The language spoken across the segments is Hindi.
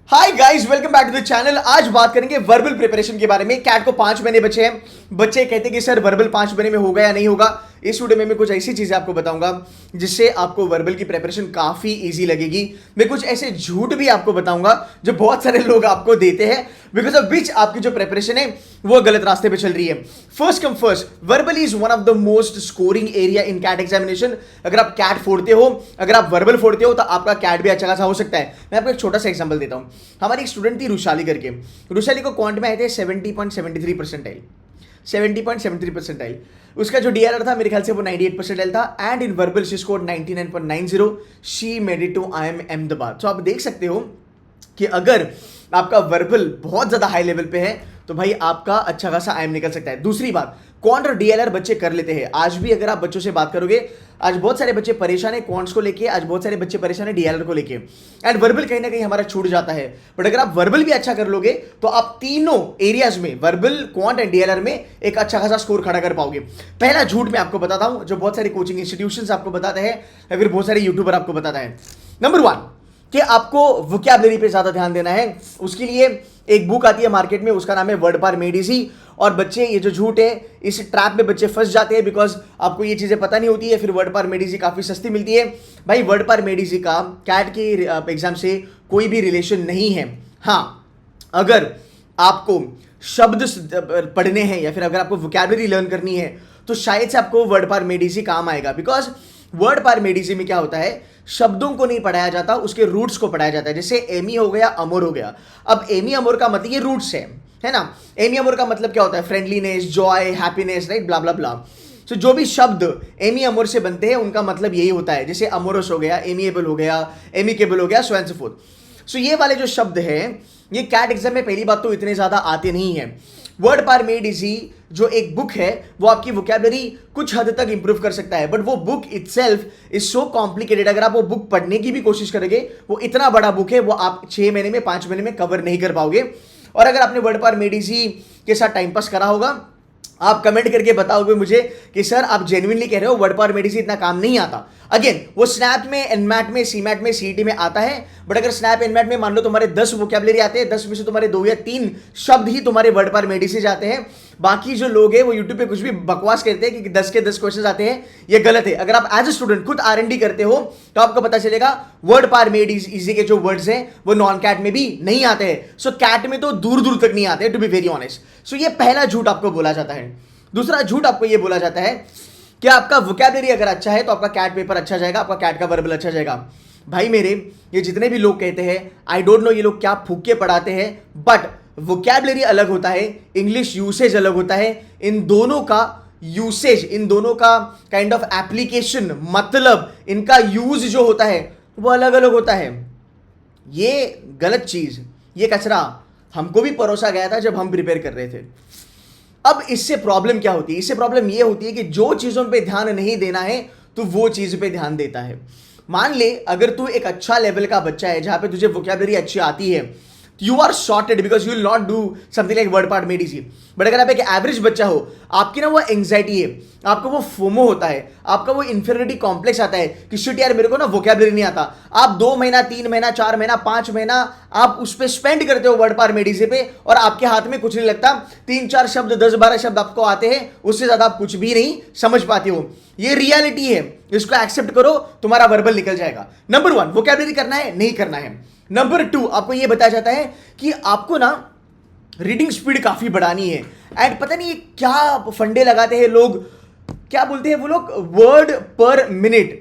Hi guys, welcome back to the channel. आज बात करेंगे वर्बल प्रिपरेशन के बारे में। कैट को 5 महीने बचे हैं। बच्चे कहते हैं कि सर वर्बल 5 महीने में होगा या नहीं होगा। इस वीडियो में मैं कुछ ऐसी चीजें आपको बताऊंगा जिससे आपको वर्बल की प्रिपरेशन काफी इजी लगेगी। मैं कुछ ऐसे झूठ भी आपको बताऊंगा जो बहुत सारे लोग आपको देते हैं, बिकॉज ऑफ विच आपकी जो प्रिपरेशन है वो गलत रास्ते पे चल रही है। First come first, verbal is one of the most scoring area in CAT examination. अगर आप कैट फोड़ते हो, अगर आप वर्बल फोड़ते हो, तो आपका कैट भी अच्छा खासा हो सकता है। मैं आपको एक छोटा सा एग्जांपल देता हूं। हमारी एक स्टूडेंट थी रुशाली करके। रुशाली को क्वांट में आए थे 70.73 परसेंटाइल। 70.73 परसेंटाइल। उसका जो डीआरआर था मेरे ख्याल से वो 98 परसेंटाइल था। And in verbal she scored 99.90। She made it to IIM Ahmedabad. तो आप देख सकते हो कि अगर आपका वर्बल बहुत ज्यादा हाई लेवल पे है तो भाई आपका अच्छा खासा IIM निकल सकता है। दूसरी बात, क्वांट और डीएलआर बच्चे कर लेते हैं। आज भी अगर आप बच्चों से बात करोगे, आज बहुत सारे बच्चे परेशान है क्वांट्स को लेके, आज बहुत सारे बच्चे परेशान है डीएलआर को लेके। एंड वर्बल कहीं ना कहीं हमारा छूट जाता है। बट अगर आप वर्बल भी अच्छा कर लोगे तो आप तीनों एरियाज में, वर्बल, क्वांट एंड डीएलआर में, एक अच्छा खासा स्कोर खड़ा कर पाओगे। पहला झूठ मैं आपको बताता हूं जो बहुत सारी कोचिंग इंस्टीट्यूशंस आपको बताते हैं या फिर बहुत सारे यूट्यूबर आपको बताता है। नंबर 1 कि आपको वोकैबुलरी पे ज्यादा ध्यान देना है। उसके लिए एक बुक आती है मार्केट में, उसका नाम है वर्डपार मेड इजी। और बच्चे, ये जो झूठ है, इस ट्रैप में बच्चे फंस जाते हैं बिकॉज आपको ये चीजें पता नहीं होती है। फिर वर्डपार मेड इजी काफी सस्ती मिलती है। भाई वर्डपार मेड इजी का कैट के एग्जाम से कोई भी रिलेशन नहीं है। हाँ, अगर आपको शब्द पढ़ने हैं या फिर अगर आपको वोकैबुलरी लर्न करनी है तो शायद से आपको वर्डपार मेड इजी काम आएगा। बिकॉज वर्डपार मेड इजी में क्या होता है, शब्दों को नहीं पढ़ाया जाता, उसके रूट्स को पढ़ाया जाता है। जैसे एमी हो गया, अमोर हो गया। अब एमी अमोर का मतलब ये रूट्स है ना। एमी अमोर का मतलब क्या होता है, फ्रेंडलीनेस, जॉय, हैप्पीनेस, राइट, ब्ला ब्ला ब्ला। तो जो भी शब्द एमी अमोर से बनते हैं उनका मतलब यही होता है। जैसे अमोरस हो गया, एमिएबल हो गया, एमिकेबल हो गया, सो एंड सो फोर्थ। सो ये वाले जो शब्द हैं ये कैट एग्जाम में पहली बात तो इतने ज्यादा आते नहीं है। वर्डपार मेड इजी जो एक बुक है वो आपकी वोकैबुलरी कुछ हद तक इंप्रूव कर सकता है, बट वो book itself is so complicated. अगर आप वो बुक पढ़ने की भी कोशिश करोगे, वो इतना बड़ा बुक है, वो आप 6 महीने में, 5 महीने में कवर नहीं कर पाओगे। और अगर आपने वर्डपार मेड इजी के साथ टाइम पास करा होगा, आप कमेंट करके बताओगे मुझे कि सर आप जेन्युइनली कह रहे हो वर्डपार मेड इजी इतना काम नहीं आता। अगेन, वो स्नैप में, एनमैट में, सीमैट में, सीईटी में आता है। बट अगर स्नैप एनमैट में मान लो तुम्हारे 10 वोकैबुलरी आते हैं, 10 में से तुम्हारे 2 या 3 शब्द ही तुम्हारे वर्डपार मेड इजी जाते हैं। बाकी जो लोग हैं वो यूट्यूब पे कुछ भी बकवास करते हैं कि 10 के 10 क्वेश्चन आते हैं, ये गलत है। अगर आप एज ए स्टूडेंट खुद R&D करते हो तो आपको पता चलेगा वर्डपार मेड इजी के जो वर्ड्स हैं वो नॉन कैट में भी नहीं आते हैं। सो कैट में तो दूर दूर तक नहीं आते, टू बी वेरी ऑनेस्ट। सो ये पहला झूठ आपको बोला जाता है। दूसरा झूठ आपको ये बोला जाता है कि आपका वोकैबुलरी अगर अच्छा है तो आपका कैट पेपर अच्छा जाएगा, आपका कैट का वर्बल अच्छा जाएगा। भाई मेरे, ये जितने भी लोग कहते हैं, आई डोंट नो ये लोग क्या फूक के पढ़ाते हैं, बट वोकैबुलरी अलग होता है, इंग्लिश यूसेज अलग होता है। इन दोनों का यूसेज, इन दोनों का काइंड ऑफ एप्लीकेशन, मतलब इनका यूज जो होता है वो अलग अलग होता है। ये गलत चीज, ये कचरा हमको भी परोसा गया था जब हम प्रिपेयर कर रहे थे। अब इससे प्रॉब्लम क्या होती है? इससे प्रॉब्लम ये होती है कि जो चीजों पे ध्यान नहीं देना है तो वो चीज पे ध्यान देता है। मान ले अगर तू एक अच्छा लेवल का बच्चा है जहां पे तुझे वोकैबुलरी अच्छी आती है, you are sorted because you will not do something like word power made easy. But अगर आप एक एवरेज बच्चा हो, आपकी ना वो एंग्जाइटी है, आपको वो फोमो होता है, आपका वो इंफीरियरिटी कॉम्प्लेक्स आता है कि शिट यार मेरे को ना वोकैबुलरी नहीं आता। आप 2 महीना, 3 महीना, 4 महीना, 5 महीना आप उस पर स्पेंड करते हो वर्डपार मेड इजी पे, और आपके हाथ में कुछ नहीं लगता। 3-4 शब्द, 10-12 शब्द आपको आते हैं, उससे ज्यादा आप कुछ भी नहीं समझ पाते हो। ये रियलिटी है, इसको एक्सेप्ट करो, तुम्हारा वर्बल निकल जाएगा। नंबर 1, वोकैबुलरी करना है, नहीं करना है। नंबर 2, आपको यह बताया जाता है कि आपको ना रीडिंग स्पीड काफी बढ़ानी है। एंड पता नहीं क्या फंडे लगाते हैं लोग, क्या बोलते हैं वो लोग, वर्ड पर मिनट।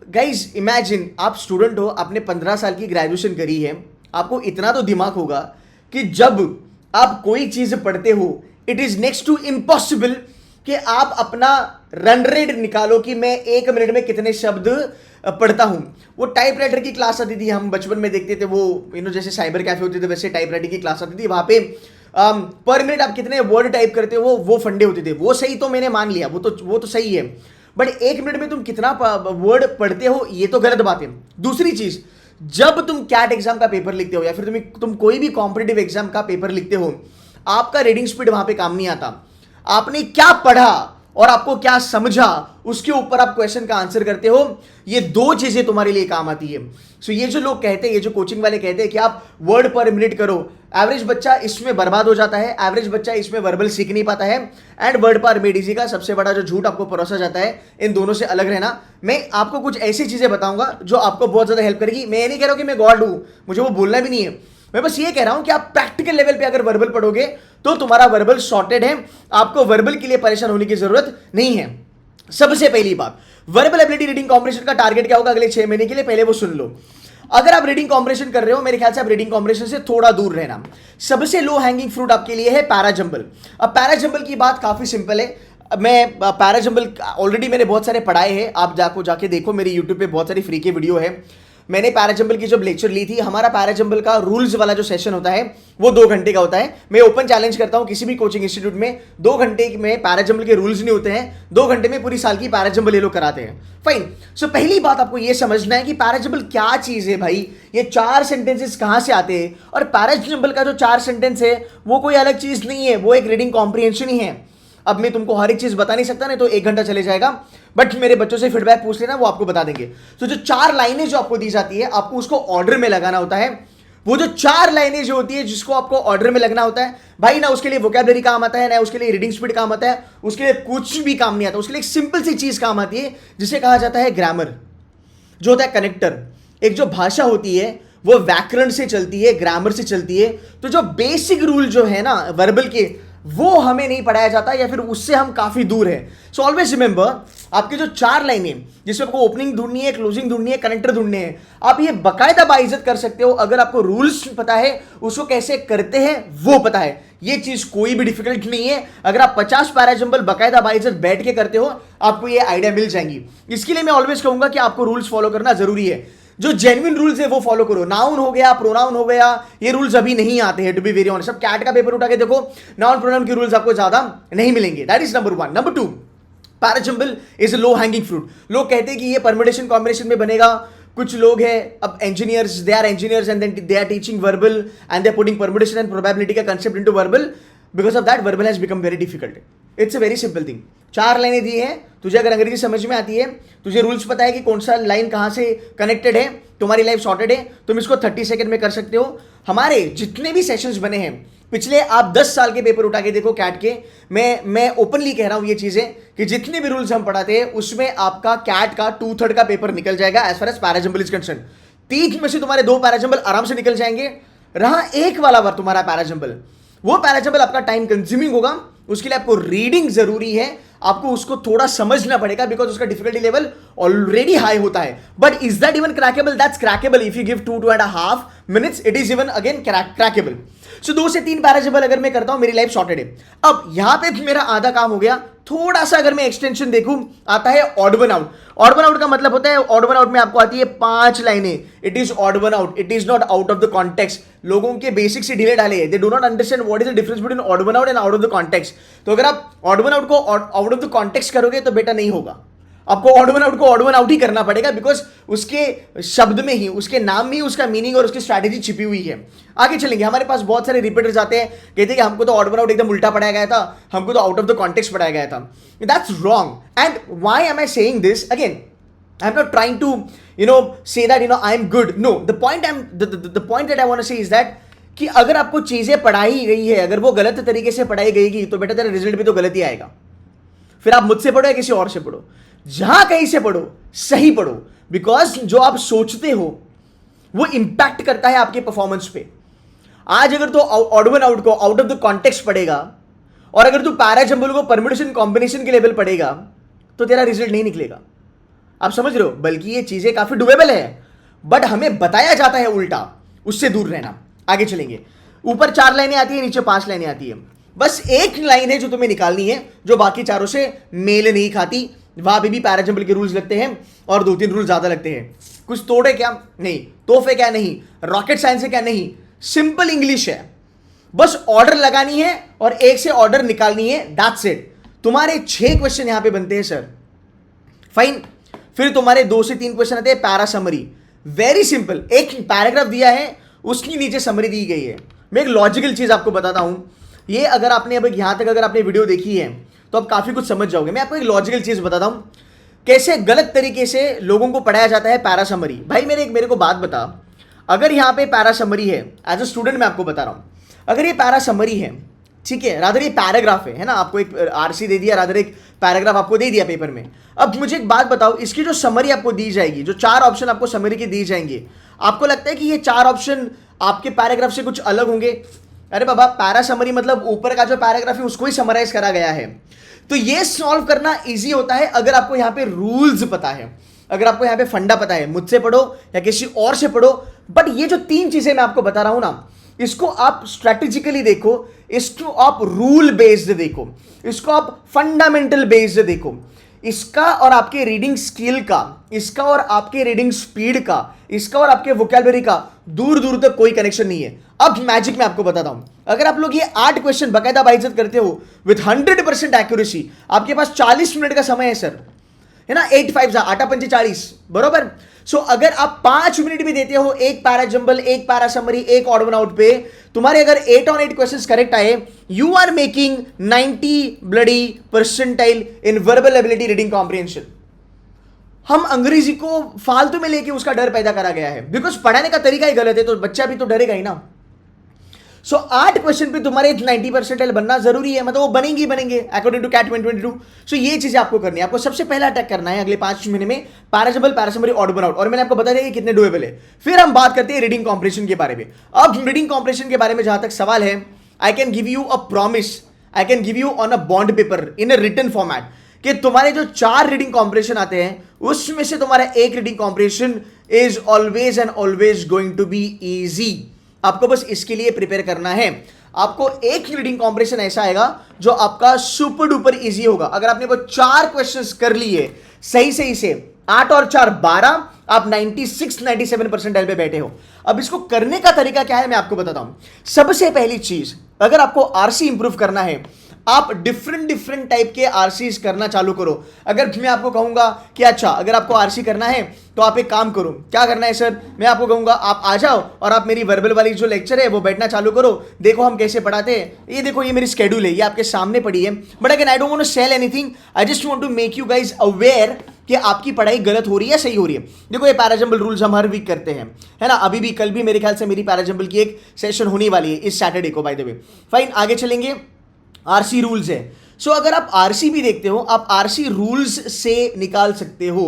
गाइज इमेजिन, आप स्टूडेंट हो, आपने 15 साल की ग्रेजुएशन करी है, आपको इतना तो दिमाग होगा कि जब आप कोई चीज पढ़ते हो, it is next to impossible कि आप अपना रन रेट निकालो कि मैं 1 मिनट में कितने शब्द पढ़ता हूं। वो टाइपराइटर की क्लास आती थी, हम बचपन में देखते थे, वो जैसे साइबर कैफे होते थे वैसे टाइपराइटिंग की क्लास आती थी। वहां पे पर मिनट आप कितने वर्ड टाइप करते हो वो फंडे होते थे। वो सही तो मैंने मान लिया, वो तो सही है, बट 1 मिनट में तुम कितना वर्ड पढ़ते हो ये तो गलत बात है। दूसरी चीज, जब तुम कैट एग्जाम का पेपर लिखते हो या फिर तुम कोई भी कॉम्पिटिटिव एग्जाम का पेपर लिखते हो, आपका रीडिंग स्पीड वहां पे काम नहीं आता। आपने क्या पढ़ा और आपको क्या समझा उसके ऊपर आप क्वेश्चन का आंसर करते हो। ये दो चीजें तुम्हारे लिए काम आती है। सो ये जो लोग कहते हैं, ये जो कोचिंग वाले कहते हैं कि आप वर्ड पर मिनट करो, एवरेज बच्चा इसमें बर्बाद हो जाता है, एवरेज बच्चा इसमें वर्बल सीख नहीं पाता है। एंड वर्ड पर मिनट इजी का सबसे बड़ा जो झूठ आपको परोसा जाता है, इन दोनों से अलग रहना। मैं आपको कुछ ऐसी चीजें बताऊंगा जो आपको बहुत ज्यादा हेल्प करेगी। मैं ये नहीं कह रहा हूं कि मैं गॉड हूं, मुझे वो बोलना भी नहीं है। मैं बस ये कह रहा हूं कि आप प्रैक्टिकल लेवल पे अगर वर्बल पढ़ोगे तो तुम्हारा वर्बल सॉर्टेड है, आपको वर्बल के लिए परेशान होने की जरूरत नहीं है। सबसे पहली बात, वर्बल एबिलिटी रीडिंग कॉम्प्रिहेंशन का टारगेट क्या होगा अगले 6 महीने के लिए, पहले वो सुन लो। अगर आप रीडिंग कॉम्प्रिहेंशन कर रहे हो, मेरे ख्याल से आप रीडिंग कॉम्प्रिहेंशन से थोड़ा दूर रहना। सबसे लो हैंगिंग फ्रूट आपके लिए है पैराजंबल। अब पैराजंबल की बात काफी सिंपल है। मैं पैराजंबल ऑलरेडी मैंने बहुत सारे पढ़ाए हैं, आप जाके देखो, मेरी यूट्यूब पे बहुत सारी फ्री की वीडियो है। मैंने पैराजंबल की जब लेक्चर ली थी, हमारा पैराजंबल का रूल्स वाला जो सेशन होता है वो 2 घंटे का होता है। मैं ओपन चैलेंज करता हूं किसी भी कोचिंग इंस्टीट्यूट में 2 घंटे में पैराजंबल के रूल्स नहीं होते हैं, 2 घंटे में पूरी साल की पैराजंबल ये लोग कराते हैं। फाइन। सो पहली बात आपको ये समझना है कि पैराजंबल क्या चीज है भाई, ये 4 सेंटेंसेस कहां से आते हैं। और पैराजंबल का जो 4 सेंटेंस है वो कोई अलग चीज नहीं है, वो एक रीडिंग कॉम्प्रिहेंशन ही है। अब मैं तुमको हर एक चीज बता नहीं सकता, नहीं तो 1 घंटा चले जाएगा, बट मेरे बच्चों से फीडबैक पूछ लेना, वो आपको बता देंगे। तो जो 4 लाइनें जो आपको दी जाती है, आपको उसको ऑर्डर में लगाना होता है। वो जो 4 लाइनें जो होती है जिसको आपको ऑर्डर में लगना होता है भाई, ना उसके लिए वोकैबुलरी काम आता है, ना उसके लिए रीडिंग स्पीड काम आता है, उसके लिए कुछ भी काम नहीं आता। उसके लिए एक सिंपल सी चीज काम आती है जिसे कहा जाता है ग्रामर, जो होता है कनेक्टर। एक जो भाषा होती है वो व्याकरण से चलती है, ग्रामर से चलती है। तो जो बेसिक रूल जो है ना वर्बल के, वो हमें नहीं पढ़ाया जाता, या फिर उससे हम काफी दूर है। सो ऑलवेज रिमेंबर, आपकी जो 4 लाइनें जिसमें आपको ओपनिंग ढूंढनी है, क्लोजिंग ढूंढनी है, कनेक्टर ढूंढने हैं, आप ये बकायदा बाइज्जत कर सकते हो अगर आपको रूल्स पता है, उसको कैसे करते हैं वो पता है। ये चीज कोई भी डिफिकल्ट नहीं है। अगर आप 50 पैराजंबल बकायदा बाइज्जत बैठ के करते हो, आपको ये आइडिया मिल जाएंगी। इसके लिए मैं ऑलवेज कहूंगा कि आपको रूल्स फॉलो करना जरूरी है। जो जेन्युइन रूल्स है वो फॉलो करो। नाउन हो गया, प्रोनाउन हो गया, ये रूल्स अभी नहीं आते हैं, टू बी वेरी ऑनेस्ट। सब कैट का पेपर उठा के देखो, नाउन प्रोनाउन के रूल्स आपको ज्यादा नहीं मिलेंगे। That is number 1। Number 2, parajumble is low hanging fruit. लोग कहते हैं कि ये परम्यूटेशन कॉम्बिनेशन में बनेगा। कुछ लोग हैं, अब engineers, they are engineers and then they are teaching verbal and they are putting permutation and probability का concept into verbal. Because of that verbal has become very difficult. It's a very simple thing. 4 लाइनें दी है, तुझे अगर अंग्रेजी समझ में आती है, तुझे रूल्स पता है कि कौन सा लाइन कहां से कनेक्टेड है, तुम्हारी लाइफ सॉर्टेड है, तुम इसको 30 सेकंड में कर सकते हो। हमारे जितने भी सेशंस बने हैं पिछले, आप 10 साल के पेपर उठा के देखो कैट के, मैं ओपनली कह रहा हूं ये चीजें कि जितने भी रूल्स हम पढ़ाते हैं उसमें आपका कैट का 2/3 का पेपर निकल जाएगा as far as para jumble is concern. 3 में से तुम्हारे 2 पैराजंबल आराम से निकल जाएंगे। रहा एक वाला बार तुम्हारा पैराजंबल, वो पैराजंबल आपका टाइम कंज्यूमिंग होगा। उसके लिए आपको रीडिंग जरूरी है, आपको उसको थोड़ा समझना पड़ेगा बिकॉज उसका डिफिकल्टी लेवल ऑलरेडी हाई होता है। But is that even crackable? That's crackable if you give 2.5 minutes, it is even again crackable. So 2 से 3 पैराजंबल अगर मैं करता हूं, मेरी लाइफ सॉर्टेड है। अब यहां पे मेरा आधा काम हो गया। थोड़ा सा अगर मैं एक्सटेंशन देखूं, आता है odd one out. Odd one out का मतलब होता है, ऑड वन आउट में आपको आती है 5 लाइनें। It is odd one out, it is not out of the context. लोगों के बेसिक से ढीले ढाले, they do not understand what is the difference between odd one out and out of the context. तो अगर आप ऑड वन आउट को आउट ऑफ द कॉन्टेक्स्ट करोगे तो बेटा नहीं होगा। आपको ऑड वन आउट को ऑड वन आउट ही करना पड़ेगा बिकॉज उसके शब्द में ही, उसके नाम में ही उसका मीनिंग और उसकी स्ट्रैटेजी छिपी हुई है। आगे चलेंगे, हमारे पास बहुत सारे रिपीटर्स आते हैं, कहते हैं कि हमको तो ऑड वन आउट एकदम उल्टा पढ़ाया गया था, हमको तो आउट ऑफ द कॉन्टेक्स्ट पढ़ाया गया था। That's wrong. And why am I saying this again? I am not trying to say that I am good. No, the point that I want to say is that कि अगर आपको चीजें पढ़ाई गई है, अगर वो गलत तरीके से पढ़ाई गई तो बेटा तेरा रिजल्ट भी तो गलत ही आएगा। फिर आप मुझसे पढ़ो या किसी और से पढ़ो, जहां कहीं से पढ़ो सही पढ़ो, बिकॉज जो आप सोचते हो वो इंपैक्ट करता है आपके परफॉर्मेंस पे। आज अगर तो ऑड वन आउट को आउट ऑफ द कॉन्टेक्स्ट पढ़ेगा और अगर तू पैराजंबल को परम्यूटेशन कॉम्बिनेशन के लेवल पढ़ेगा तो तेरा रिजल्ट नहीं निकलेगा। आप समझ रहे हो? बल्कि ये चीजें काफी डुएबल है, बट हमें बताया जाता है उल्टा, उससे दूर रहना। आगे चलेंगे, ऊपर 4 लाइनें आती है, नीचे 5 लाइनें आती है। बस एक लाइन है जो तुम्हें निकालनी है, जो बाकी चारों से मेल नहीं खाती। वहां पे भी पैराजंबल के रूल्स लगते हैं और 2-3 रूल ज्यादा लगते हैं। कुछ तोड़े क्या? नहीं। तोहफे क्या? नहीं। रॉकेट साइंस है क्या? नहीं। सिंपल इंग्लिश है, बस ऑर्डर लगानी है और एक से ऑर्डर निकालनी है, दैट्स इट। तुम्हारे 6 क्वेश्चन यहां पे बनते हैं सर, फाइन। फिर तुम्हारे 2 से 3 क्वेश्चन आते हैं पैरा समरी। वेरी सिंपल, एक पैराग्राफ दिया है, उसकी नीचे समरी दी गई है। मैं एक लॉजिकल चीज आपको बताता हूं। ये अगर आपने अब यहां तक अगर आपने वीडियो देखी है तो आप काफी कुछ समझ जाओगे। मैं आपको एक लॉजिकल चीज बताता हूं कैसे गलत तरीके से लोगों को पढ़ाया जाता है पैरा समरी। भाई मेरे को बात बता, अगर यहां पे पैरा समरी है, एज अ स्टूडेंट मैं आपको बता रहा हूं, अगर ये पैरा समरी है, ठीक है, रादर ये पैराग्राफ है ना, आपको एक आरसी दे दिया, रादर एक पैराग्राफ आपको दे दिया पेपर में। अब मुझे एक बात बताओ, इसकी जो समरी आपको दी जाएगी, जो 4 ऑप्शन आपको समरी के दी जाएंगे, आपको लगता है कि ये 4 ऑप्शन आपके पैराग्राफ से कुछ अलग होंगे? अरे बाबा, पैरा समरी मतलब ऊपर का जो पैराग्राफ है उसको ही समराइज करा गया है। तो ये सॉल्व करना इजी होता है अगर आपको यहां पे रूल्स पता है, अगर आपको यहां पे फंडा पता है, मुझसे पढ़ो या किसी और से पढ़ो। बट ये जो 3 चीजें मैं आपको बता रहा हूं ना, इसको आप स्ट्रेटेजिकली देखो, इसको आप रूल बेस्ड देखो, इसको आप फंडामेंटल बेस्ड देखो। इसका और आपके रीडिंग स्किल का, इसका और आपके रीडिंग स्पीड का, इसका और आपके वोकैबुलरी का दूर दूर तक कोई कनेक्शन नहीं है। अब मैजिक मैं आपको बताता हूं, अगर आप लोग ये 8 क्वेश्चन बकायदा बाइज्जत करते हो विथ 100% एक्यूरेसी, आपके पास 40 मिनट का समय है सर, है ना, 8 5 8 5 40 बरोबर। सो अगर आप 5 मिनट भी देते हो एक पैरा जंबल, एक पैरा समरी, एक ऑड वन आउट पे, तुम्हारे अगर 8 on 8 क्वेश्चंस करेक्ट आए, you are making 90 bloody percentile in verbal ability reading comprehension. हम अंग्रेजी को फालतू में लेके उसका डर पैदा करा गया है, बिकॉज पढ़ाने का तरीका ही गलत है, तो बच्चा भी तो डरेगा ही ना। सो 8 क्वेश्चन पे तुम्हारे 90% बनना जरूरी है, मतलब वो बनेंगे अकॉर्डिंग टू कैट 2022। सो ये चीजें आपको करनी है, आपको सबसे पहला अटैक करना है अगले 5 महीने में पैराजबल, पैरासमरी, ऑड वन आउट, और मैंने आपको बता दिया कि कितने डुएबल है। फिर हम बात करते हैं रीडिंग कॉम्प्रिहेंशन के बारे में। अब रीडिंग कॉम्प्रिहेंशन के बारे में जहां तक सवाल है, I can give you a promise, I can give you on a bond paper in a written format कि तुम्हारे जो 4 रीडिंग कॉम्प्रिहेंशन आते हैं उसमें से तुम्हारा एक reading comprehension is always and always going to be easy. आपको बस इसके लिए प्रिपेयर करना है। आपको एक रीडिंग कॉम्प्रिहेंशन ऐसा आएगा जो आपका सुपर डुपर इजी होगा। अगर आपने वो 4 क्वेश्चंस कर लिए सही से 8 और 4 12, आप 96-97% पे बैठे हो। अब इसको करने का तरीका क्या है मैं आपको बताता हूं। सबसे पहली चीज, अगर आपको आरसी इंप्रूव करना है, आप डिफरेंट टाइप के आरसीज करना चालू करो। अगर मैं आपको कहूंगा कि अच्छा अगर आपको आरसी करना है तो आप एक काम करो, क्या करना है सर, मैं आपको कहूंगा आप आ जाओ और आप मेरी वर्बल वाली जो लेक्चर है वो बैठना चालू करो, देखो हम कैसे पढ़ाते हैं, ये देखो ये मेरी शेड्यूल है, ये आपके सामने पड़ी है। But again I don't want to sell anything, I just want to make you guys aware कि आपकी पढ़ाई गलत हो रही है सही हो रही है। देखो ये पैराजंबल रूल्स हम हर वीक करते हैं, है ना, अभी भी कल भी मेरे ख्याल से मेरी पैराजंबल की एक सेशन होने वाली है इस सैटरडे को, बाय द वे। फाइन, आगे चलेंगे। आरसी रूल्स है। सो अगर आप आरसी भी देखते हो, आप आरसी रूल्स से निकाल सकते हो।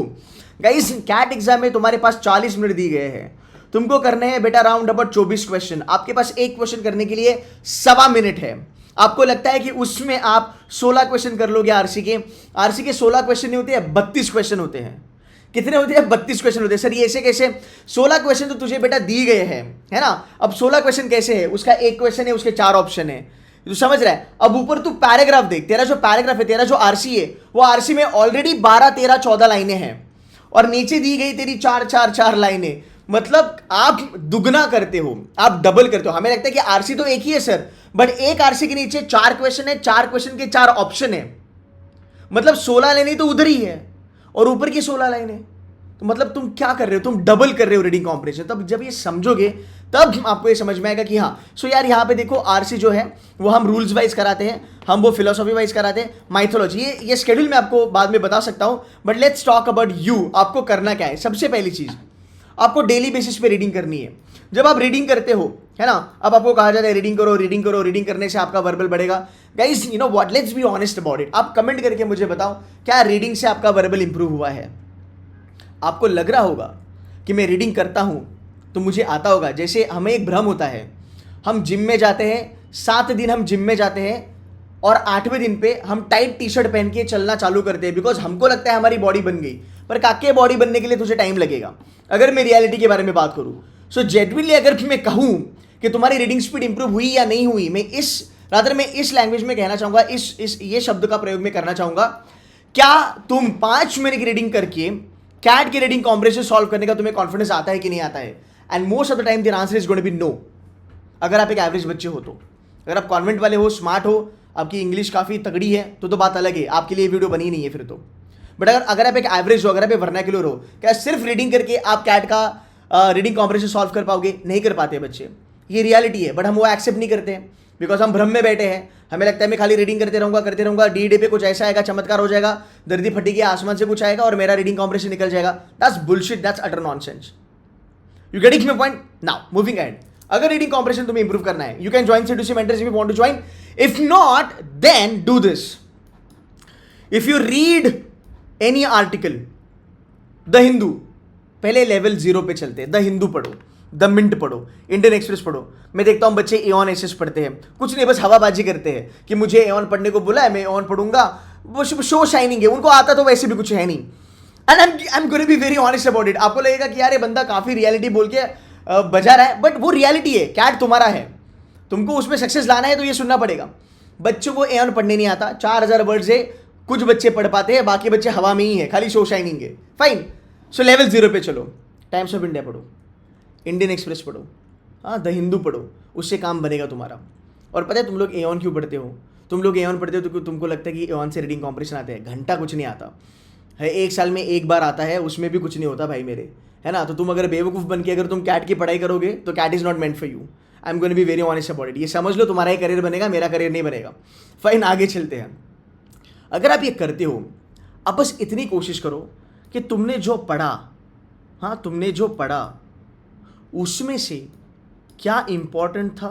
गाइस कैट एग्जाम में तुम्हारे पास 40 मिनट दिए गए हैं, तुमको करने हैं बेटा राउंड अबाउट 24 क्वेश्चन। आपके पास एक क्वेश्चन करने के लिए 1.25 मिनट है। आपको लगता है कि उसमें आप 16 क्वेश्चन कर लोगे आरसी के? आरसी के 16 क्वेश्चन नहीं होते हैं, 32 क्वेश्चन होते हैं। कितने होते हैं? 32 क्वेश्चन होते हैं। सर ये ऐसे कैसे? 16 क्वेश्चन तो तुझे बेटा दिए गए हैं, है ना। अब 16 क्वेश्चन कैसे है? उसका एक क्वेश्चन है, उसके 4 ऑप्शन है, तू समझ रहा है। अब ऊपर तू पैराग्राफ देख, तेरा जो पैराग्राफ है, तेरा जो आरसी है, वो आरसी में ऑलरेडी 12 13 14 लाइनें हैं और नीचे दी गई तेरी 4 4 4 लाइनें। मतलब आप दुगना करते हो, आप डबल करते हो। हमें लगता है कि आरसी तो एक ही है सर, बट एक आरसी के नीचे 4 क्वेश्चन है, 4 क्वेश्चन के 4 ऑप्शन है, मतलब 16 लाइनें तो उधर ही है और ऊपर की 16 लाइनें। तो मतलब तुम क्या कर रहे हो? तुम डबल कर रहे हो रीडिंग कॉम्प्रिहेंशन। तब जब ये समझोगे तब आपको ये समझ में आएगा कि हाँ। सो यार यहाँ पे देखो आरसी जो है वो हम रूल्स वाइज कराते हैं, हम वो फिलोसॉफी वाइज कराते हैं, माइथोलॉजी, ये शेड्यूल मैं आपको बाद में बता सकता हूँ। But let's talk about you. आपको करना क्या है? सबसे पहली चीज, आपको डेली बेसिस पे रीडिंग करनी है। जब आप रीडिंग करते हो, है ना, अब आपको कहा जाता है रीडिंग करो रीडिंग करो, रीडिंग करने से आपका वर्बल बढ़ेगा। Guys you know what, let's be honest about it. आप कमेंट करके मुझे बताओ क्या रीडिंग से आपका वर्बल इंप्रूव हुआ है? आपको लग रहा होगा कि मैं रीडिंग करता हूं तो मुझे आता होगा। जैसे हमें एक भ्रम होता है, हम जिम में जाते हैं, 7 दिन हम जिम में जाते हैं और 8वें दिन पे हम टाइट टी शर्ट पहन के चलना चालू करते हैं, बिकॉज हमको लगता है हमारी बॉडी बन गई। पर काके बॉडी बनने के लिए तुझे टाइम लगेगा। अगर मैं रियलिटी के बारे में बात करूं, सो जेन्युइनली अगर मैं कहूं कि तुम्हारी रीडिंग स्पीड इंप्रूव हुई या नहीं हुई, मैं इस लैंग्वेज में कहना चाहूंगा, ये शब्द का प्रयोग में करना चाहूंगा, क्या तुम 5 महीने की रीडिंग करके कैट की रीडिंग कॉम्प्रिहेंशन सॉल्व करने का तुम्हें कॉन्फिडेंस आता है कि नहीं आता है? And most of the time the answer is going to be no. अगर आप एक एवरेज बच्चे हो तो, अगर आप कॉन्वेंट वाले हो, स्मार्ट हो, आपकी इंग्लिश काफ़ी तगड़ी है तो बात अलग है, आपके लिए वीडियो बनी नहीं है फिर तो। बट अगर आप एक एवरेज हो, अगर आप एक वर्नाक्युलर हो, क्या सिर्फ रीडिंग करके आप कैट का रीडिंग कॉम्प्रिहेंशन सॉल्व कर पाओगे? नहीं कर पाते बच्चे, ये रियलिटी है। बट हम वो एक्सेप्ट नहीं करते हैं, बिकॉज हम भ्रम में बैठे हैं, हमें लगता है मैं खाली रीडिंग करते रहूंगा, डी पे कुछ ऐसा आएगा, चमत्कार हो जाएगा, दर्दी फटेगी, आसमान से कुछ आएगा और मेरा रीडिंग कॉम्प्रिहेंशन निकल जाएगा. That's bullshit, that's utter nonsense. You getting my point? Now moving ahead. अगर रीडिंग कॉम्प्रिहेंशन तुम्हें इंप्रूव करना है, you can join C2C mentors if you want to join. If not, then do this. If you read any article, the Hindu, पहले लेवल 0 पे चलते हैं. द हिंदू पढ़ो, द मिंट पढ़ो, इंडियन एक्सप्रेस पढ़ो. मैं देखता हूं बच्चे एऑन एसएस पढ़ते हैं, कुछ नहीं बस हवाबाजी करते हैं कि मुझे एऑन पढ़ने को बोला है, मैं एऑन पढ़ूंगा. वो शो शाइनिंग है, उनको आता तो वैसे भी कुछ है नहीं. And I am going to be very honest about it. आपको लगेगा कि यार ये बंदा काफी रियलिटी बोल के बजा रहा है, बट वो रियलिटी है. कैट तुम्हारा है, तुमको उसमें सक्सेस लाना है तो ये सुनना पड़ेगा. बच्चों को एऑन पढ़ने नहीं आता, 4000 वर्ड्स है, कुछ बच्चे पढ़ पाते हैं, बाकी बच्चे हवा में ही है, खाली शो शाइनिंग है. फाइन. सो लेवल 0 पे चलो. टाइम्स ऑफ इंडिया पढ़ो, इंडियन एक्सप्रेस पढ़ो, हाँ द हिंदू पढ़ो, उससे काम बनेगा तुम्हारा. और पता है तुम लोग एऑन क्यों पढ़ते हो? तुम लोग एऑन पढ़ते हो तो तुमको लगता है कि एऑन से रीडिंग कॉम्प्रिहेंशन आते हैं. घंटा कुछ नहीं आता है, 1 साल में 1 बार आता है, उसमें भी कुछ नहीं होता भाई मेरे, है ना. तो तुम अगर बेवकूफ़ बन के अगर तुम कैट की पढ़ाई करोगे तो CAT is not meant for you. I am going to be very honest about it. ये समझ लो, तुम्हारा ही करियर बनेगा, मेरा करियर नहीं बनेगा. फाइन, आगे चलते हैं. अगर आप ये करते हो, अब बस इतनी कोशिश करो कि तुमने जो पढ़ा, हाँ तुमने जो पढ़ा उसमें से क्या इम्पोर्टेंट था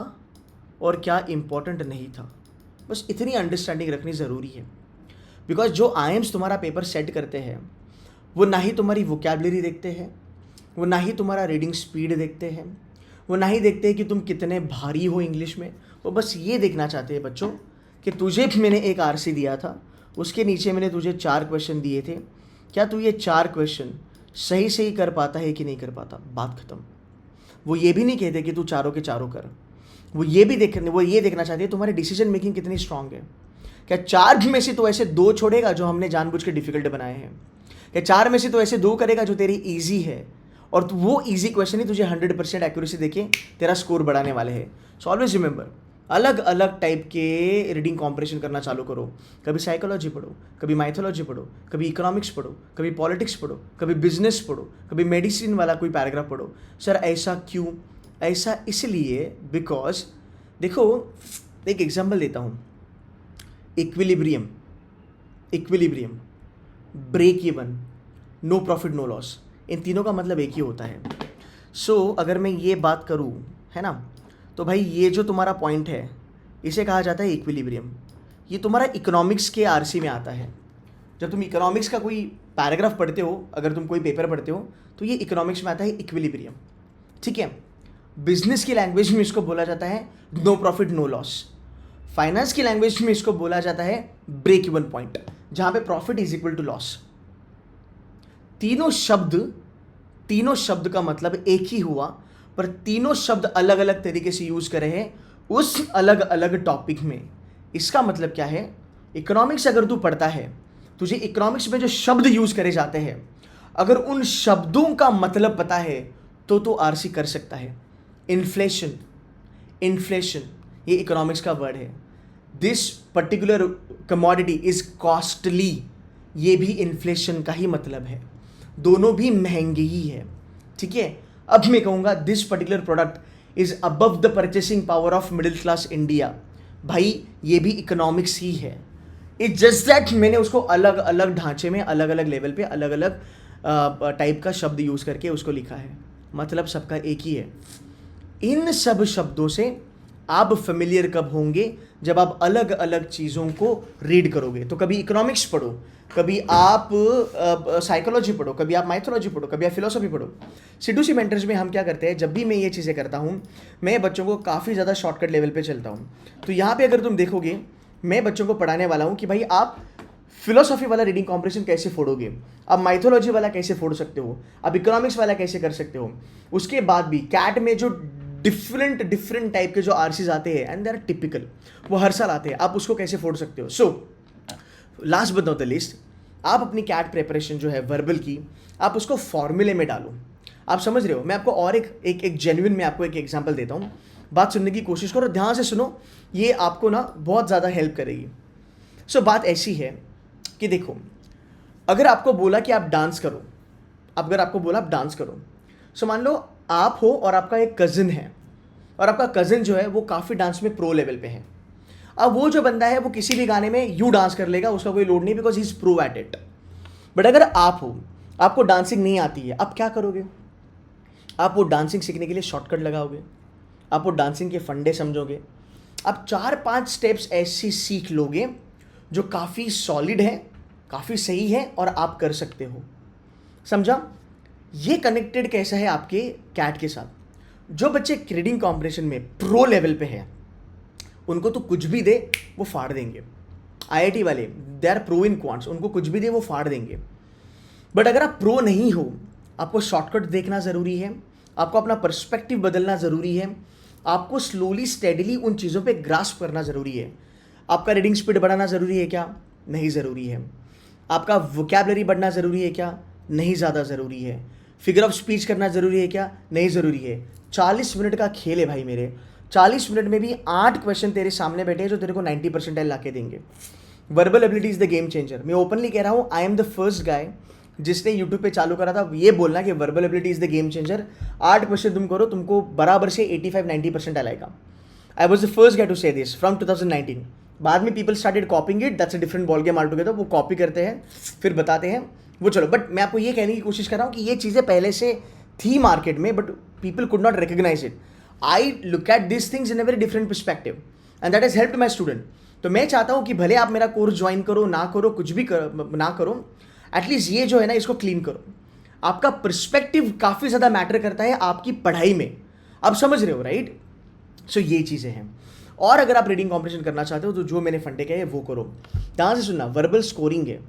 और क्या इम्पोर्टेंट नहीं था. बस इतनी अंडरस्टैंडिंग रखनी ज़रूरी है. बिकॉज जो आईएम्स तुम्हारा पेपर सेट करते हैं वो ना ही तुम्हारी वोकैबुलरी देखते हैं, वो ना ही तुम्हारा रीडिंग स्पीड देखते हैं, वो ना ही देखते हैं कि तुम कितने भारी हो इंग्लिश में. वो बस ये देखना चाहते हैं बच्चों कि तुझे मैंने एक आरसी दिया था, उसके नीचे मैंने तुझे 4 क्वेश्चन दिए थे, क्या तू ये 4 क्वेश्चन सही सही कर पाता है कि नहीं कर पाता. बात खत्म. वो ये भी नहीं कहते कि तू चारों के चारों कर. वो ये देखना चाहते हैं तुम्हारी डिसीजन मेकिंग कितनी स्ट्रांग है. क्या 4 में से तो ऐसे 2 छोड़ेगा जो हमने जानबूझ के डिफिकल्ट बनाए हैं? क्या 4 में से तो ऐसे 2 करेगा जो तेरी ईजी है, और वो ईजी क्वेश्चन ही तुझे 100% एक्यूरेसी देके तेरा स्कोर बढ़ाने वाले हैं. सो ऑलवेज रिमेंबर, अलग अलग टाइप के रीडिंग कॉम्प्रिहेंशन करना चालू करो. कभी साइकोलॉजी पढ़ो, कभी माइथोलॉजी पढ़ो, कभी इकोनॉमिक्स पढ़ो, कभी पॉलिटिक्स पढ़ो, कभी बिजनेस पढ़ो, कभी मेडिसिन वाला कोई पैराग्राफ पढ़ो. सर ऐसा क्यों? ऐसा इसलिए बिकॉज देखो, एक एग्जांपल देता हूँ. Equilibrium, break even, no profit no loss, इन तीनों का मतलब एक ही होता है. सो अगर मैं ये बात करूँ, है ना, तो भाई ये जो तुम्हारा पॉइंट है इसे कहा जाता है इक्विलिब्रियम. ये तुम्हारा इकोनॉमिक्स के आरसी में आता है. जब तुम इकोनॉमिक्स का कोई पैराग्राफ पढ़ते हो, अगर तुम कोई पेपर पढ़ते हो, तो ये इकोनॉमिक्स में आता है इक्विलिब्रियम. ठीक है. बिजनेस की लैंग्वेज में इसको बोला जाता है no profit no loss. Finance की लैंग्वेज में इसको बोला जाता है ब्रेक इवन पॉइंट, जहां पे profit is equal to loss. तीनों शब्द का मतलब एक ही हुआ, पर तीनों शब्द अलग अलग तरीके से यूज करे हैं उस अलग अलग टॉपिक में. इसका मतलब क्या है? इकोनॉमिक्स अगर तू पढ़ता है, तुझे इकोनॉमिक्स में जो शब्द यूज करे जाते हैं, अगर उन शब्दों का मतलब पता है तो तू आरसी कर सकता है. इन्फ्लेशन ये इकोनॉमिक्स का वर्ड है. This particular commodity is costly, ये भी इन्फ्लेशन का ही मतलब है. दोनों भी महंगे ही है. ठीक है. अब मैं कहूँगा this particular product is above the purchasing power of middle Claas India. भाई ये भी इकोनॉमिक्स ही है. इट्स जस्ट दैट मैंने उसको अलग अलग ढांचे में, अलग अलग लेवल पे, अलग अलग टाइप का शब्द यूज़ करके उसको लिखा है. मतलब सबका एक ही है. इन सब शब्दों से आप फेमिलियर कब होंगे? जब आप अलग अलग चीज़ों को रीड करोगे. तो कभी इकोनॉमिक्स पढ़ो, कभी आप साइकोलॉजी पढ़ो, कभी आप माइथोलॉजी पढ़ो, कभी आप फिलोसॉफी पढ़ो. C2C मेंटर्स में हम क्या करते हैं, जब भी मैं ये चीज़ें करता हूँ, मैं बच्चों को काफ़ी ज़्यादा शॉर्टकट लेवल पे चलता हूँ. तो यहाँ पे अगर तुम देखोगे, मैं बच्चों को पढ़ाने वाला हूँ कि भाई आप फिलोसॉफी वाला रीडिंग कॉम्प्रिहेंशन कैसे फोड़ोगे, आप माइथोलॉजी वाला कैसे फोड़ सकते हो, आप इकोनॉमिक्स वाला कैसे कर सकते हो. उसके बाद भी कैट में जो डिफरेंट टाइप के जो आरसीज आते हैं, एंड दे आर टिपिकल, वो हर साल आते हैं, आप उसको कैसे फोड़ सकते हो. So last but not the list, आप अपनी कैट प्रिपरेशन जो है वर्बल की, आप उसको फॉर्मूले में डालो. आप समझ रहे हो? मैं आपको और एक जेन्युइन में आपको एक एग्जांपल देता हूँ. बात सुनने की कोशिश करो, ध्यान से सुनो, ये आपको ना बहुत ज़्यादा हेल्प करेगी. सो बात ऐसी है कि देखो, अगर आपको बोला कि आप डांस करो, अगर आपको बोला आप डांस करो, सो मान लो आप हो और आपका एक कज़न है, और आपका कज़न जो है वो काफ़ी डांस में प्रो लेवल पे है। अब वो जो बंदा है वो किसी भी गाने में यूँ डांस कर लेगा, उसका कोई लोड नहीं, because he is pro at it. But अगर आप हो, आपको डांसिंग नहीं आती है, आप क्या करोगे? आप वो डांसिंग सीखने के लिए शॉर्टकट लगाओगे, आप वो डांसिंग के फंडे समझोगे, आप 4-5 स्टेप्स ऐसी सीख लोगे जो काफ़ी सॉलिड है, काफ़ी सही है और आप कर सकते हो। समझा? ये कनेक्टेड कैसा है आपके कैट के साथ? जो बच्चे रीडिंग कॉम्पिटिशन में प्रो लेवल पे हैं, उनको तो कुछ भी दे वो फाड़ देंगे। आईआईटी वाले they are pro in quants, उनको कुछ भी दे वो फाड़ देंगे। बट अगर आप प्रो नहीं हो, आपको शॉर्टकट देखना ज़रूरी है, आपको अपना पर्सपेक्टिव बदलना ज़रूरी है, आपको स्लोली स्टेडली उन चीज़ों पे ग्रास्प करना ज़रूरी है। आपका रीडिंग स्पीड बढ़ाना ज़रूरी है क्या? नहीं ज़रूरी है। आपका वोकैबुलरी बढ़ना ज़रूरी है क्या? नहीं ज़्यादा ज़रूरी है। फिगर ऑफ स्पीच करना ज़रूरी है क्या? नहीं ज़रूरी है। 40 मिनट का खेल है भाई मेरे। 40 मिनट में भी 8 क्वेश्चन तेरे सामने बैठे हैं जो तेरे को 90 परसेंटाइल ला के देंगे। Verbal ability is the game changer. मैं ओपनली कह रहा हूँ, I am the first guy जिसने यूट्यूब पे चालू करा था ये बोलना कि verbal ability is the game changer. 8 question तुम करो, तुमको बराबर से 85-90 परसेंटाइल आएगा। I was the first guy to say this from 2019। बाद में people started copying it, that's a different ball game all together. वो कॉपी करते हैं फिर बताते हैं वो, चलो। बट मैं आपको ये कहने की कोशिश कर रहा हूँ कि ये चीज़ें पहले से थी मार्केट में, but people could not recognise it. I look at this things in a very different perspective and that has helped my student. तो मैं चाहता हूँ कि भले आप मेरा कोर्स ज्वाइन करो ना करो, कुछ भी ना करो, एटलीस्ट ये जो है ना इसको क्लीन करो। आपका पर्सपेक्टिव काफ़ी ज़्यादा मैटर करता है आपकी पढ़ाई में। आप समझ रहे हो, राइट? सो ये चीज़ें हैं। और अगर आप रीडिंग कॉम्पिटिशन करना चाहते हो तो जो मैंने फंडे कहे वो करो। ध्यान से सुनना, वर्बल स्कोरिंग है,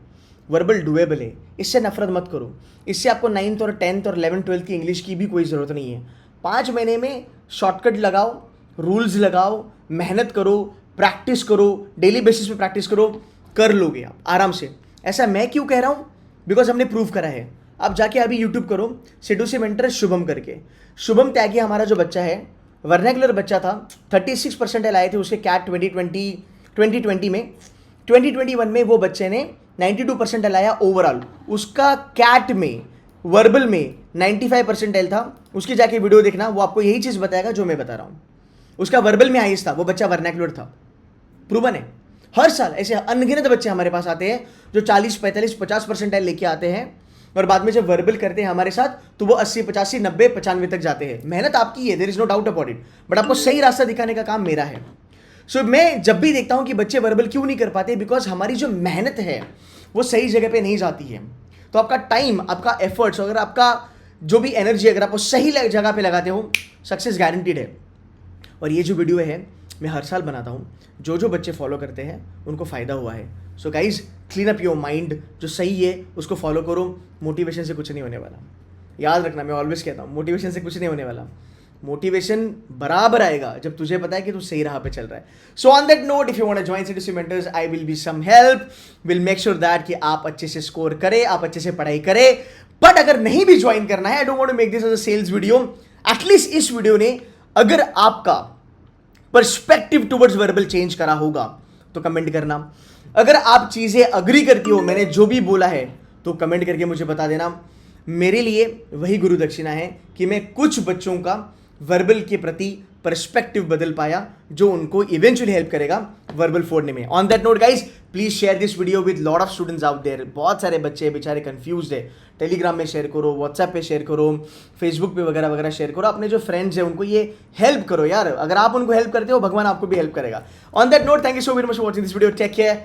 वर्बल डुएबल है, इससे नफरत मत करो। इससे आपको 9th और 10th और 11th 12th की इंग्लिश की भी कोई ज़रूरत नहीं है। 5 महीने में शॉर्टकट लगाओ, रूल्स लगाओ, मेहनत करो, प्रैक्टिस करो, डेली बेसिस पे प्रैक्टिस करो, कर लोगे आप आराम से। ऐसा मैं क्यों कह रहा हूँ? बिकॉज हमने प्रूव करा है। आप जाके अभी यूट्यूब करो, सेडुसी मेंटर शुभम करके। शुभम त्यागी हमारा जो बच्चा है, वर्नैकुलर बच्चा था, 36 परसेंटाइल आए थे उसके कैट 2020 में। 2021 में वो बच्चे ने 92 परसेंटाइल आया ओवरऑल। उसका कैट में वर्बल में 95 परसेंटाइल था। उसकी जाके वीडियो देखना, वो आपको यही चीज़ बताएगा जो मैं बता रहा हूँ। उसका वर्बल में हाईएस्ट था, वो बच्चा वर्नैकुलर था, प्रूवन है। हर साल ऐसे अनगिनत बच्चे हमारे पास आते हैं जो 40, 45, 50 परसेंटाइल लेके आते हैं, और बाद में जब वर्बल करते हैं हमारे साथ तो वो 80, 85, 90, 95 तक जाते हैं। मेहनत आपकी है, there is no doubt about it, but आपको सही रास्ता दिखाने का काम मेरा है। सो मैं जब भी देखता हूं कि बच्चे वर्बल क्यों नहीं कर पाते, बिकॉज हमारी जो मेहनत है वो सही जगह पे नहीं जाती है। तो आपका टाइम, आपका एफर्ट्स, अगर आपका जो भी एनर्जी अगर आप सही जगह पे लगाते हो, सक्सेस गारंटीड है। और ये जो वीडियो है मैं हर साल बनाता हूँ, जो जो बच्चे फॉलो करते हैं उनको फ़ायदा हुआ है। So guys, clean up your mind, जो सही है उसको फॉलो करो। मोटिवेशन से कुछ नहीं होने वाला, याद रखना, मैं ऑलवेज कहता हूँ मोटिवेशन से कुछ नहीं होने वाला। मोटिवेशन बराबर आएगा जब तुझे पता है कि तू सही राह पे चल रहा है। So on that note, if you want to join सेडुसी mentors, I will be some help, will make sure that कि आप अच्छे से स्कोर करें, आप अच्छे से पढ़ाई करें। बट अगर नहीं भी ज्वाइन करना है, I don't want to make this as a sales video, at least इस वीडियो ने अगर आपका पर्सपेक्टिव टुवर्ड्स वर्बल चेंज करा होगा तो कमेंट करना। अगर आप चीज़ें अग्री करती हो मैंने जो भी बोला है तो कमेंट करके मुझे बता देना। मेरे लिए वही गुरु दक्षिणा है कि मैं कुछ बच्चों का वर्बल के प्रति पर्सपेक्टिव बदल पाया जो उनको इवेंचुअली हेल्प करेगा वर्बल फोड़ने में। On that note guys, please share this video with lot of students out there. बहुत सारे बच्चे बेचारे कंफ्यूज है, टेलीग्राम में शेयर करो, व्हाट्सएप पे शेयर करो, फेसबुक पे वगैरह वगैरह शेयर करो। अपने जो फ्रेंड्स हैं उनको ये हेल्प करो यार। अगर आप उनको हेल्प करते हो, भगवान आपको भी हेल्प करेगा। On that note, thank you so very much for watching this video. Take care.